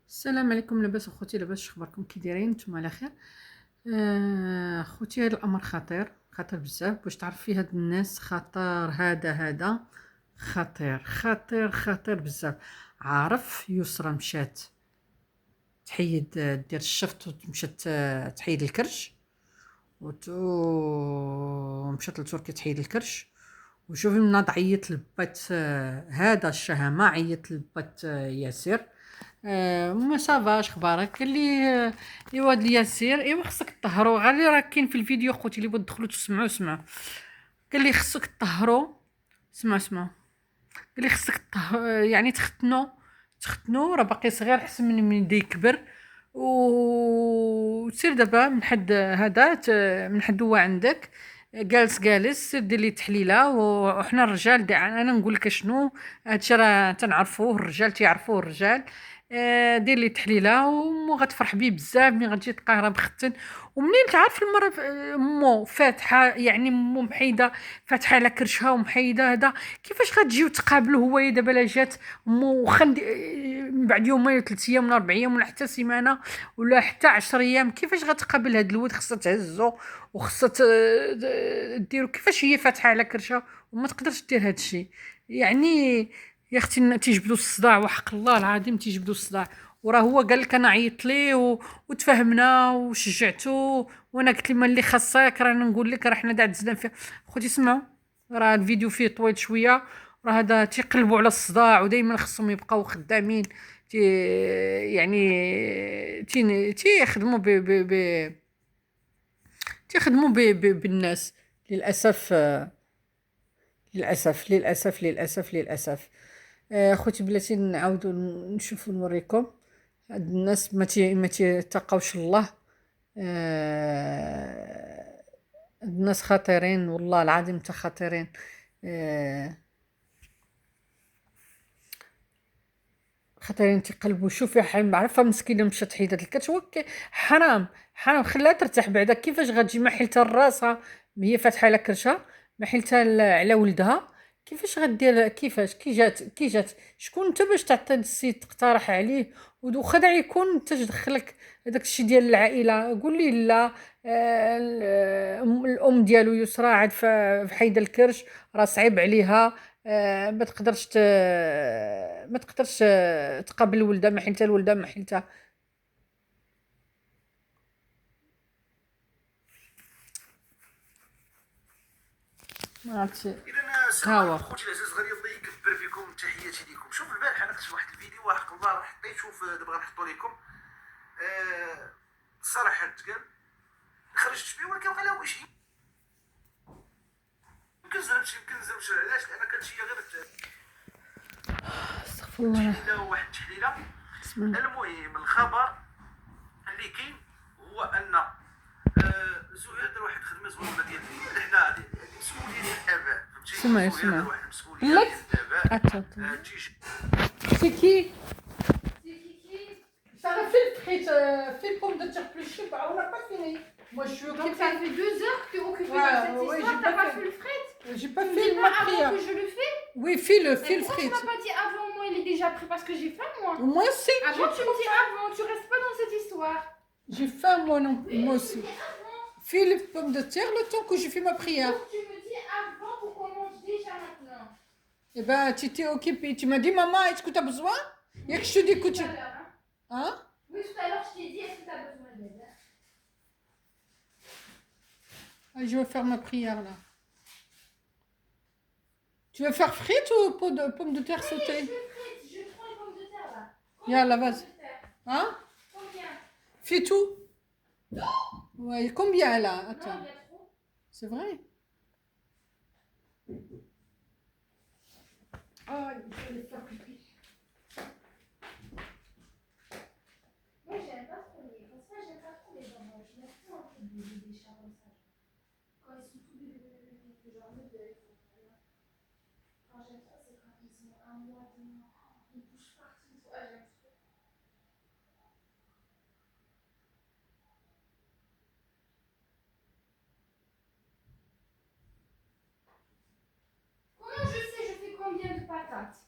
السلام عليكم. لاباس اخوتي؟ لاباس؟ شخباركم؟ كي دايرين؟ نتوما على خير؟ اخوتي، هذا الامر خطير خطير بزاف. باش تعرفي هاد الناس خطر، هذا خطير خطير خطير بزاف. عارف يسرى مشات تحيد دير الشفط ومشات تحيد الكرش ومشات لتركيا تحيد الكرش. وشوفي من عيط لبات هذا الشهامة، عيط لبات ياسر. ما صافاش اخبارك؟ قال لي ايوا هاد ياسر، ايوا خصك طهرو. غير راه كاين في الفيديو خوتي اللي بغيتو تدخلوا تسمعوا. قال لي خصك طهرو. اسمع. قال لي خصك يعني تختنو. راه باقي صغير، حسن من يبدا يكبر. وسير دابا من حد هذا من حد هو عندك جالس سير دير لي تحليله. وحنا الرجال انا نقول لك شنو هادشي راه تنعرفوه، الرجال تيعرفوه الرجال. دير لي تحليله وغتفرح بيه بزاف ملي غتجي تلقاه راه مختن. ومنين تعرف المرة مو فاتحه، يعني مو محيده فاتحه على كرشها ومحيده هذا، كيفاش غتجيو تقابلوا؟ هو دابا لا جات مو من بعد يومين 3 ايام ولا 4 ايام ولا حتى سيمانه ولا حتى 10 ايام، كيفاش غتقابل هاد الولد؟ خصها تهزو وخصها ديرو كيفاش هي فاتحه على كرشها وما تقدرش دير هاد الشيء. يعني يا اختي تيجبدوا الصداع، وحق الله العظيم تيجبدوا الصداع. وراه هو قال لك انا عيطت ليه وتفاهمنا وشجعته، وانا قلت لي ملي خاصك رانا نقول لك، راه حنا دزنا فيه. خوتي سمعوا، راه الفيديو فيه طويل شويه. راه هذا تيقلبوا على الصداع، ودائما خصهم يبقاو خدامين. تي يعني تيخدموا بالناس. للاسف للاسف. خوتي بلاتي نعاودو نشوفو نوريكم. هاد الناس ما تيتقاوش الله. هاد الناس خطيرين والله العظيم تا خطيرين. خاطرين تيقلبوا. شوفي عارفه مسكينه مشات حيدات الكرش. حرام خلاها ترتاح بعدا. كيفاش غتجي ما حيلتها لراسها؟ هي فاتحه على كرشها، ما حيلتها على ولدها. كيفاش غدير؟ كيفاش كي جات شكون انت باش تعطي السيد تقترح عليه؟ وخدع يكون انت دخلك هذاك الشيء ديال العائله. قول لي لا. الام ديالو يسرى عاد في حيد الكرش، راه صعيب عليها. ما تقدرش تقابل ولدها ما حيلتها الولده ما حيلتها. ما عرفتش. اذا السلام ها عليكم هو. خوتي العزاز، غادي الله يكبر فيكم، تحياتي ليكم. شوف البارح انا درت واحد الفيديو وحق الله راه حطيته دابا غنحطو لكم. الصراحه تقال خرجت بيه، ولكن بقى له شي يمكن زربت علاش؟ لان كانت هي غير استغفر الله. تحليله واحد التحليله. اسمع. المهم الخبر اللي كاين هو ان زهير دار واحد الخدمه زوينه ديال حنا هذه مسؤوليه ديال الاباء، فهمتي؟ زهير دار واحد المسؤوليه ديال الاباء. تيجي C'est qui? Ça a fait le frit, fait le pomme de terre plus chou. On n'a pas fini. Moi, je suis Donc occupée. ça fait 2 heures que tu es occupée Ouais, dans cette ouais, histoire, j'ai t'as pas pas fait. fait le fret? J'ai pas Tu me fait dis ma pas avant prière. que je le fais? Oui, fais le Mais pourquoi tu frit. m'as pas dit avant? Moi il est déjà prêt parce que j'ai faim moi. Moi aussi. Avant tu me dis avant, tu restes pas dans cette histoire. J'ai faim, moi non. Oui, Moi tu aussi. me dis avant. Fais les pommes de terre le temps que je fais ma prière. Donc tu me dis avant pour qu'on mange déjà maintenant. Eh ben, tu t'es occupée. Tu m'as dit, maman, est-ce que tu as besoin? Il y a que je te dis que tu. Tout à l'heure, hein. Hein? Oui, tout à l'heure je t'ai dit est-ce que tu as besoin d'aide? Ah, je vais faire ma prière là. Tu veux faire frites ou pommes de terre Oui, sautées? je fais frites, je prends les pommes de terre là. Y'a la Pommes base. de terre. Hein? Combien? Fais tout. Ouais, combien là? Non, Attends. il y a trop. C'est vrai? Ah, il faut les faire pipi. Moi j'aime pas trop j'aime pas trop les bonbons. Je m'en fous un peu des chats comme ça. Quand ils sont tous genre quand j'aime ça, c'est quand ils ont 1 mois, 2 mois. Ils bougent partout. Ouais, j'aime trop. Comment je sais je fais combien de patates?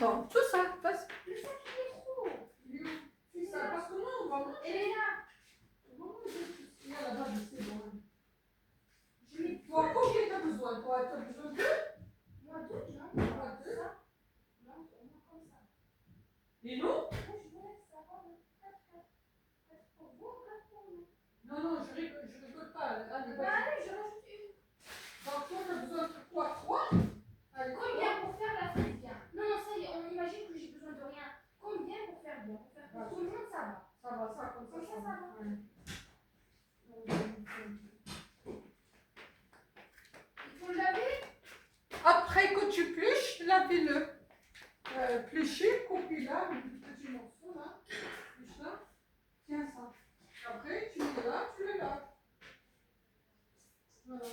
Attends, tout ça, passe. Le sac, il est trop. C'est Ça, ça. parce que moi, on va manger. Elle est là. Il y a là-bas, c'est bon. Je mets Toi, combien t'as besoin? Toi, t'as besoin de... moi deux, non? Moi, deux. Ça. Non, au moins comme ça. Et nous? Moi, je voulais savoir le 4 pour vous, 4 pour nous. Non, non, je rigole pas. Allez, Bah, vas-y. allez, je rajoute une. Donc, toi, t'as besoin de quoi? Trois? Allez, Combien pour faire la fête bien? Non, non, ça y est, on imagine que j'ai besoin de rien. Combien pour faire bien? Pour faire pour tout le monde, ça va. Ça va, ça, comme Comme ça, ça ça va. Ouais. Il faut le laver? Après que tu pluches, lavez-le. Pluchez, coupez là, un petit morceau là. Pluche là. Tiens ça. Après, tu mets là, tu le laves. Voilà.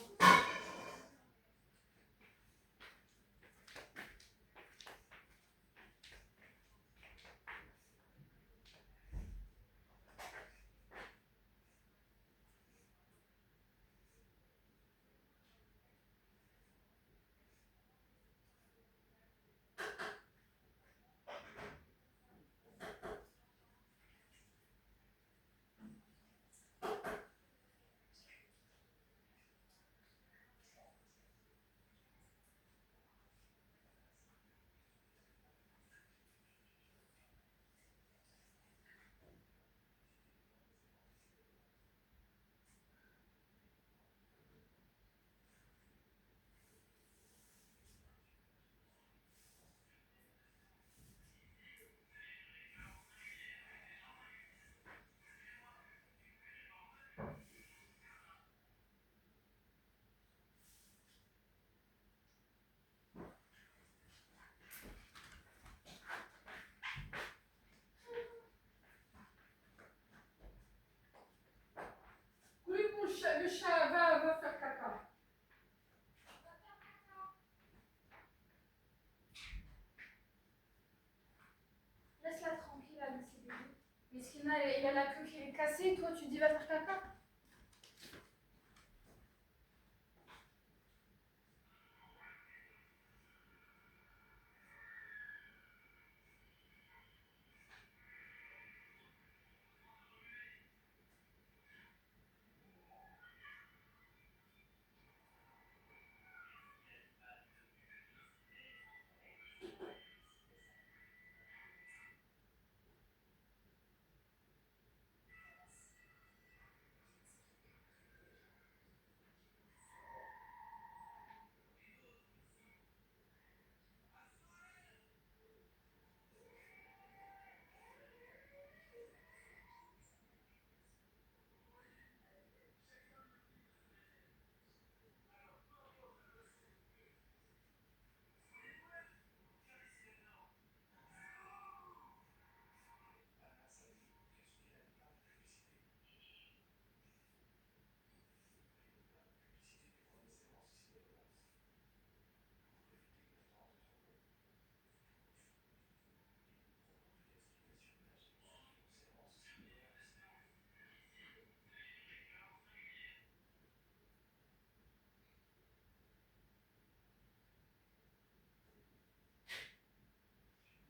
Oui, le chat va faire caca. Laisse-la tranquille avec ses bébés. Mesquina, il a la queue qui est cassée. Toi, tu dis va faire caca.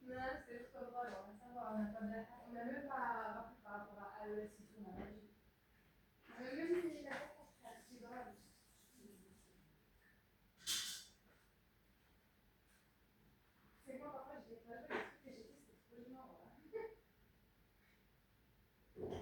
Non, c'est trop drôle. Ça va, on n'a pas de... On n'a même pas rappelé par rapport à eux, s'ils sont malades. Même si j'ai la tête pour faire, c'est grave. C'est moi, parfois, je déclenche des trucs que j'ai dit, c'était trop gênant. Voilà.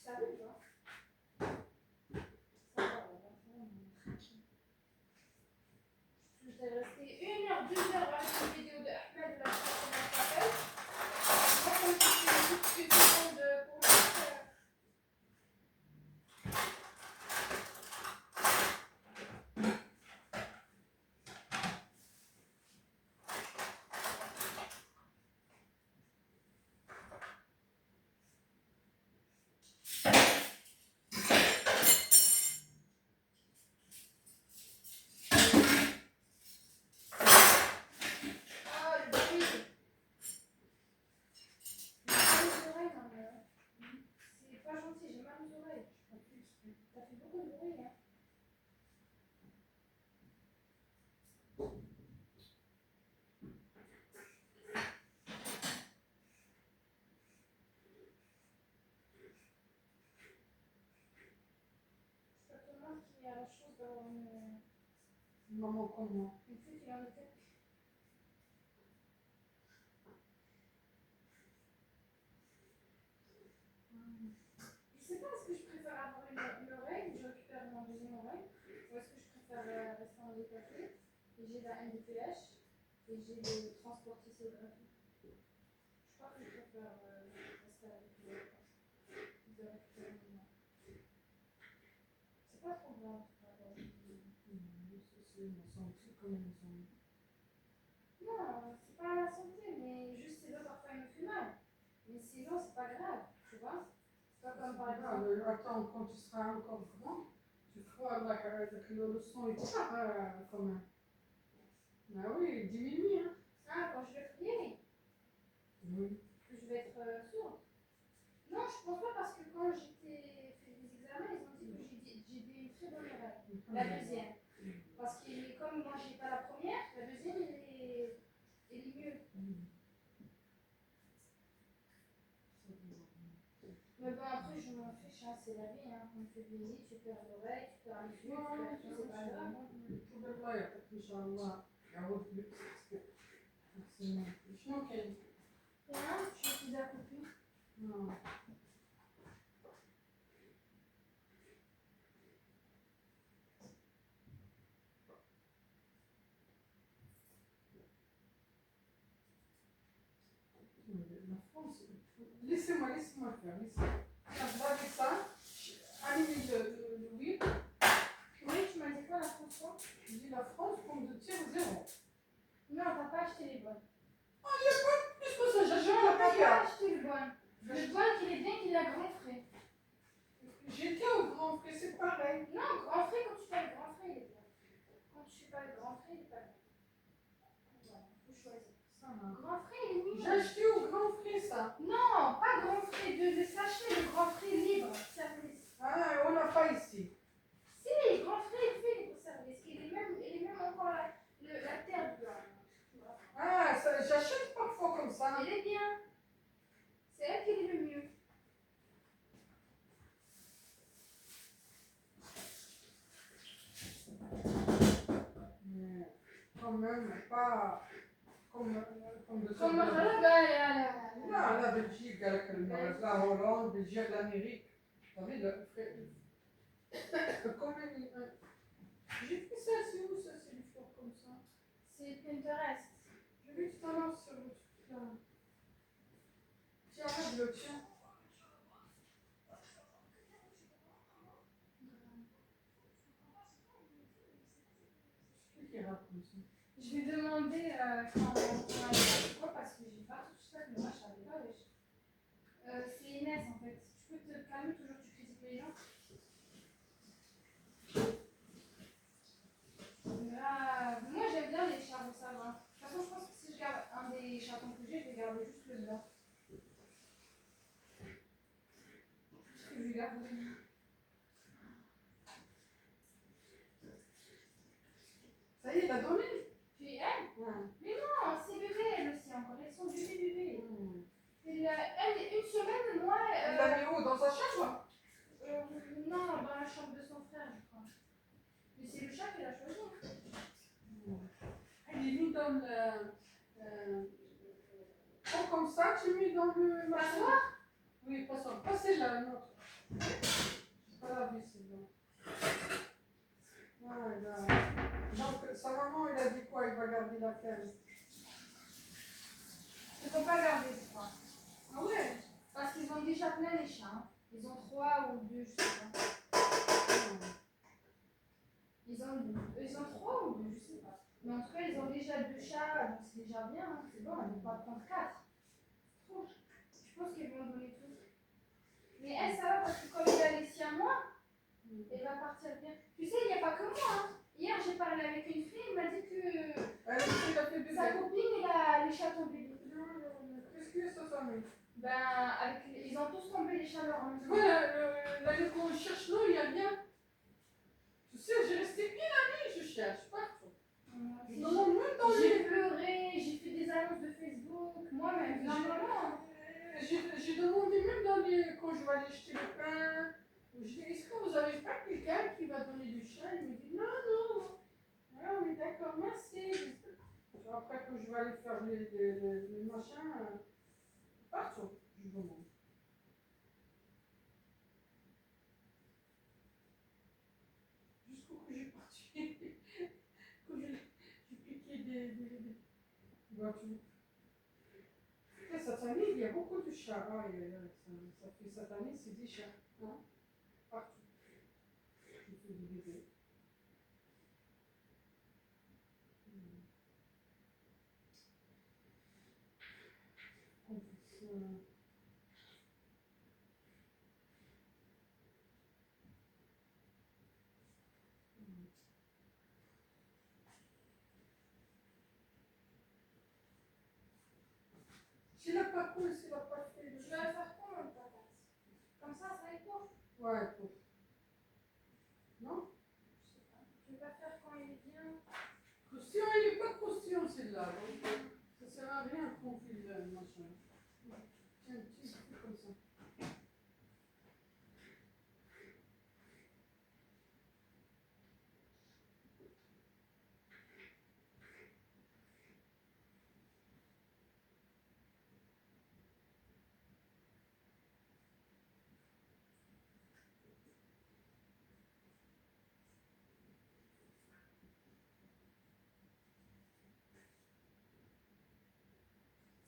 savais pas. Ça va, j'étais restée 1 heure, 2 heures avec une vidéo de Ahmed de la chaîne comment ça s'appelle. Moi, comme je suis une seconde pour le ah, le bruit. J'ai mal aux oreilles, maman. C'est pas gentil, j'ai mal aux oreilles. Ça fait beaucoup de bruit, hein. C'est pas tout le monde qui a la chance d'avoir une Maman comme moi. fille qui a le tête. Je sais pas, est-ce que je préfère avoir une oreille, je récupère mon deuxième oreille, ou est-ce que je préfère rester en handicapé, et j'ai la NDPH, et j'ai le transport tissographie. Je crois que je préfère rester avec l'autre, de récupérer mon oreille. C'est pas trop grave. Non, c'est pas la santé, mais juste c'est là parfois il me fait mal. Mais sinon, c'est pas grave, tu vois. C'est pas comme par exemple. Attends, quand tu seras encore grand, tu feras le son et tout ça, quand même. Ah oui, diminue, hein. Ah, quand je vais prier, Oui. je vais être sourde. Non, je pense pas parce que quand j'étais fait des examens, ils ont dit que j'ai des très bonnes oreilles. La deuxième. Parce que comme moi j'ai pas la première, la deuxième elle est mieux. Mais bon, après je m'en fiche, hein, c'est la vie. Hein. Quand tu vieillis, tu perds l'oreille, tu perds les yeux, tu perds tout, c'est pas grave. شنو كاين؟ Rien, je suis à couper. La France, laissez-moi faire, laissez-moi. Avec ça, allumez le whip. Oui, tu m'as dit quoi la France quoi? Je dis la France, compte de tir 0. Non, t'as pas acheté les bonnes. Ah, il n'y a pas plus que ça, Non, j'achète t'as la pas meilleure. acheté le bon. Le bon, qu'il est bien qu'il a grand frais. J'étais au Grand Prix, c'est pareil. Non, grand frais, quand tu fais le grand frais, il est bien. Quand tu fais pas le grand frais, il est pas bien. Voilà, faut choisir. Ça va. Grand frais, il est mieux. J'ai acheté au Grand Prix ça. Non, pas grand frais de sachet, le grand frais libre service. Ah, on n'a pas ici. Si, grand frais, il fait libre service. Il est même encore la terre dedans. Ah, ça, j'achète parfois comme ça. Il est bien. C'est elle qui est le mieux. Mais quand même, pas comme de Comme ça. là, La Belgique, la Hollande, Belgique, l'Amérique. Vous savez, j'ai fait ça, c'est où ça, c'est une fleur comme ça? c'est Pinterest. J'ai vu tout à l'heure sur le truc là. Tiens, le tien. C'est qui raconte ça? Je vais demander quand elle va quoi parce que j'ai pas tout ça, mais moi je savais pas. Wesh. C'est Inès en fait. Tu peux te calmer toujours, tu critiques les gens. Moi j'aime bien les chats, ça va. De toute façon, je pense que si je garde un des chatons que j'ai, je vais garder juste le blanc. Juste que je vais garder. Ça y est, t'as donné? Puis elle? Mais non, c'est bébé elle aussi encore. Elles sont bébé. Elle, une semaine, moi. Il l'a mis où? Dans sa chambre? Non, dans la chambre de son frère, je crois. Mais c'est le chat qui l'a choisi. Il est mis dans le. Comme ça, tu mets dans le. Passoire? Oui, passoire. Pas celle-là, l'autre. Pas la vie, c'est bon. Ouais, là. Donc, sa maman, il a dit quoi? Il va garder la ferme. Il ne faut pas garder, je crois. Ah ouais? Parce qu'ils ont déjà plein les chats. Hein. Ils ont 3 ou 2, je sais pas. Ils ont 3 ou 2, je sais pas. Mais en tout cas, ils ont déjà 2 chats, donc c'est déjà bien. Hein. C'est bon, ils ne vont pas prendre 4. Trop. Je pense qu'ils vont donner tout. Mais elle, ça va parce que comme il a les siens, moi, elle va partir bien. Tu sais, il n'y a pas que moi. Hein. Hier, j'ai parlé avec une fille, elle m'a dit que sa copine, elle a les chats tombés. Qu'est-ce que ça, ça met? Ben, ils ont tous tombé les chats en même temps. Ouais, l'année qu'on cherche l'eau, il y a bien. Tu sais, j'ai resté une année, je cherche partout. Je demande même dans J'ai les... pleuré, j'ai fait des annonces de Facebook, moi-même. Non, vraiment. J'ai demandé même dans les... quand je vais aller acheter le pain. Je dis, est-ce que vous avez pas quelqu'un qui va donner du chat? Il me dit, non, non. Ah, on est d'accord, merci. Après, quand je vais aller faire les machins, partout, je demande. Jusqu'au que j'ai parti. Que j'ai piqué des voitures. Et cette année, il y a beaucoup de chats. Ah, ça fait cette année, c'est des chats. Hein? Partout. Je fais des bébés. En plus, s'il n'a pas cool, s'il n'a pas fait le Je vais la faire comment, une patate? Comme ça va être bon. ouais, pour. Non? Je sais pas. Je vais pas faire quand il est bien. Croustillant, il n'est pas croustillant celui-là. Donc, ça sert à rien qu'on file le machin. Tiens, tiens, fais comme ça.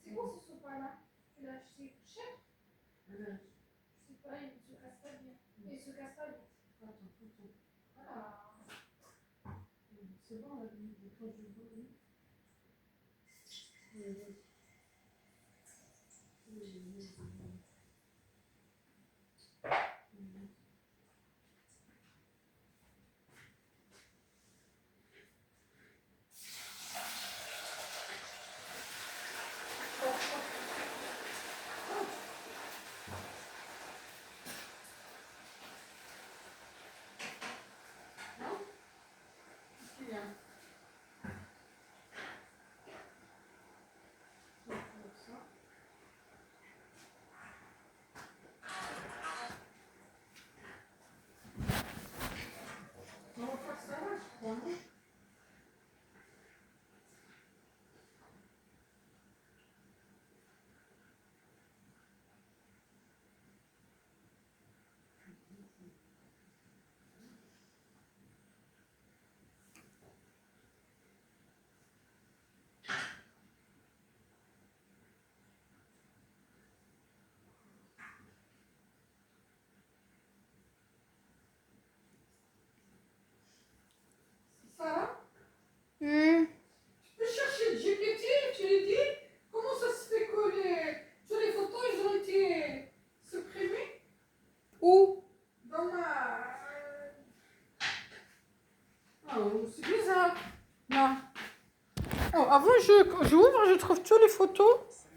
C'est quoi ce sopa-là? Tu l'as acheté cher? Allez, Je sais pas, il se casse pas bien. Il se casse pas vite. attends. Ah. C'est bon, là, quand je veux. Oui. Oui. Non? Qu'est-ce qu'il y a? Ça. On va faire ça là, je crois, non? Sarah? Tu peux chercher le GPT, tu lui dis comment ça se fait que tous les photos ils ont été supprimées Où? dans ma. Oh, c'est bizarre. Non. Oh, avant, j'ouvre, je trouve toutes les photos.